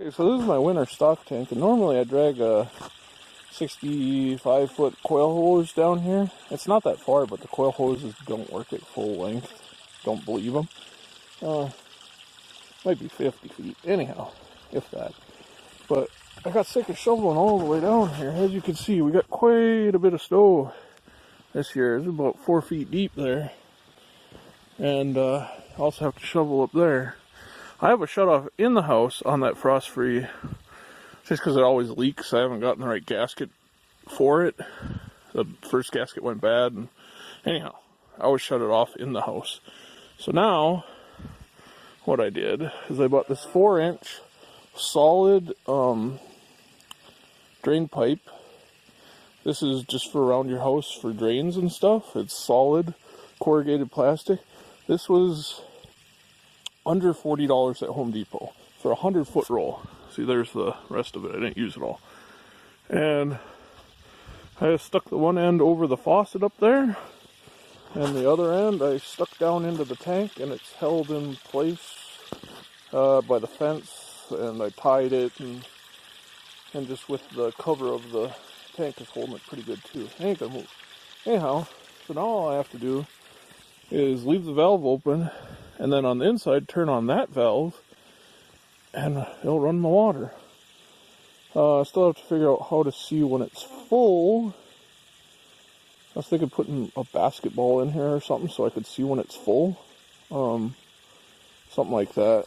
Okay, so this is my winter stock tank, and normally I drag a 65-foot coil hose down here. It's not that far, but the coil hoses don't work at full length. Don't believe them. Might be 50 feet. Anyhow, if that. But I got sick of shoveling all the way down here. As you can see, we got quite a bit of snow this year. It's about 4 feet deep there. And I also have to shovel up there. I have a shutoff in the house on that frost-free, just because it always leaks. I haven't gotten the right gasket for it. The first gasket went bad, and anyhow, I always shut it off in the house. So now, what I did is I bought this 4-inch solid drain pipe. This is just for around your house for drains and stuff. It's solid corrugated plastic. This was under $40 at Home Depot for a 100-foot roll. See, there's the rest of it. I didn't use it all. And I stuck the one end over the faucet up there, and the other end I stuck down into the tank, and it's held in place by the fence, and I tied it, and just with the cover of the tank is holding it pretty good too. It ain't gonna move. Anyhow, so now all I have to do is leave the valve open, and then on the inside turn on that valve, and it'll run the water. I still have to figure out how to see when it's full. I was thinking putting a basketball in here or something so I could see when it's full. Something like that,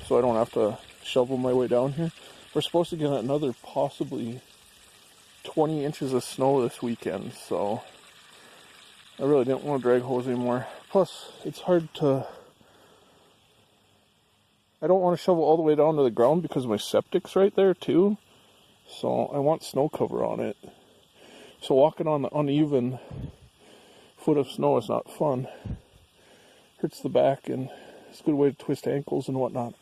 so I don't have to shovel my way down here. We're supposed to get another possibly 20 inches of snow this weekend, so I really didn't want to drag hose anymore. Plus, it's hard to... I don't want to shovel all the way down to the ground because my septic's right there too. So I want snow cover on it. So walking on the uneven foot of snow is not fun. Hurts the back, and it's a good way to twist ankles and whatnot.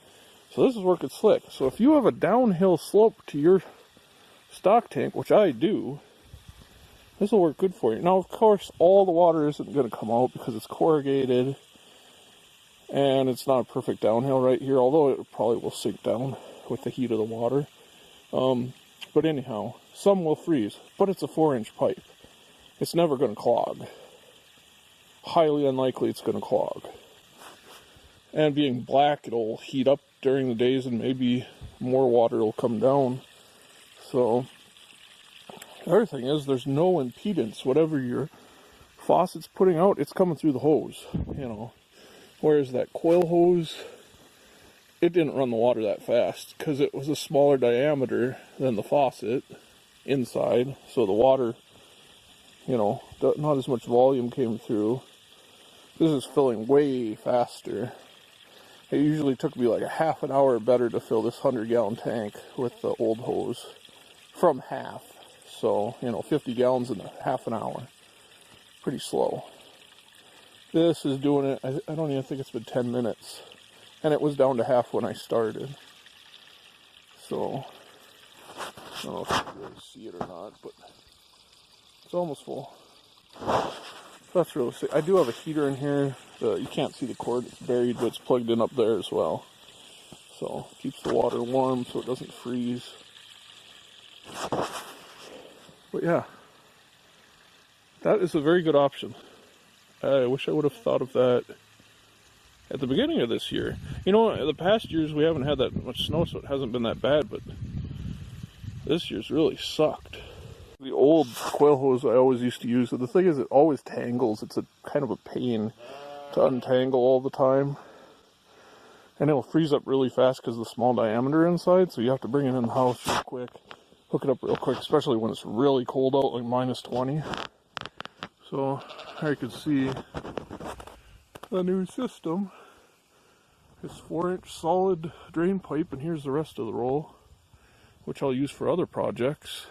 So this is working slick. So if you have a downhill slope to your stock tank, which I do, this will work good for you. Now, of course, all the water isn't going to come out because it's corrugated. And it's not a perfect downhill right here, although it probably will sink down with the heat of the water. But anyhow, some will freeze, but it's a 4-inch pipe. It's never going to clog. Highly unlikely it's going to clog. And being black, it'll heat up during the days and maybe more water will come down. So, the other thing is there's no impedance. Whatever your faucet's putting out, it's coming through the hose, you know. Whereas that coil hose, it didn't run the water that fast because it was a smaller diameter than the faucet inside. So the water, you know, not as much volume came through. This is filling way faster. It usually took me like a half an hour better to fill this 100-gallon tank with the old hose from half. So, you know, 50 gallons in half an hour. Pretty slow. This is doing it, I don't even think it's been 10 minutes. And it was down to half when I started. So, I don't know if you can really see it or not, but it's almost full. That's really sick. I do have a heater in here. You can't see the cord, it's buried, but it's plugged in up there as well. So, it keeps the water warm so it doesn't freeze. But yeah, that is a very good option. I wish I would have thought of that at the beginning of this year. You know, the past years we haven't had that much snow, so it hasn't been that bad, but this year's really sucked. The old coil hose I always used to use, the thing is it always tangles. It's a kind of a pain to untangle all the time. And it'll freeze up really fast because of the small diameter inside, so you have to bring it in the house real quick. Hook it up real quick, especially when it's really cold out, like minus 20. So, here you can see the new system. It's 4-inch solid drain pipe, and here's the rest of the roll, which I'll use for other projects.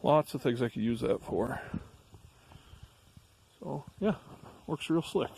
Lots of things I could use that for. So, yeah, works real slick.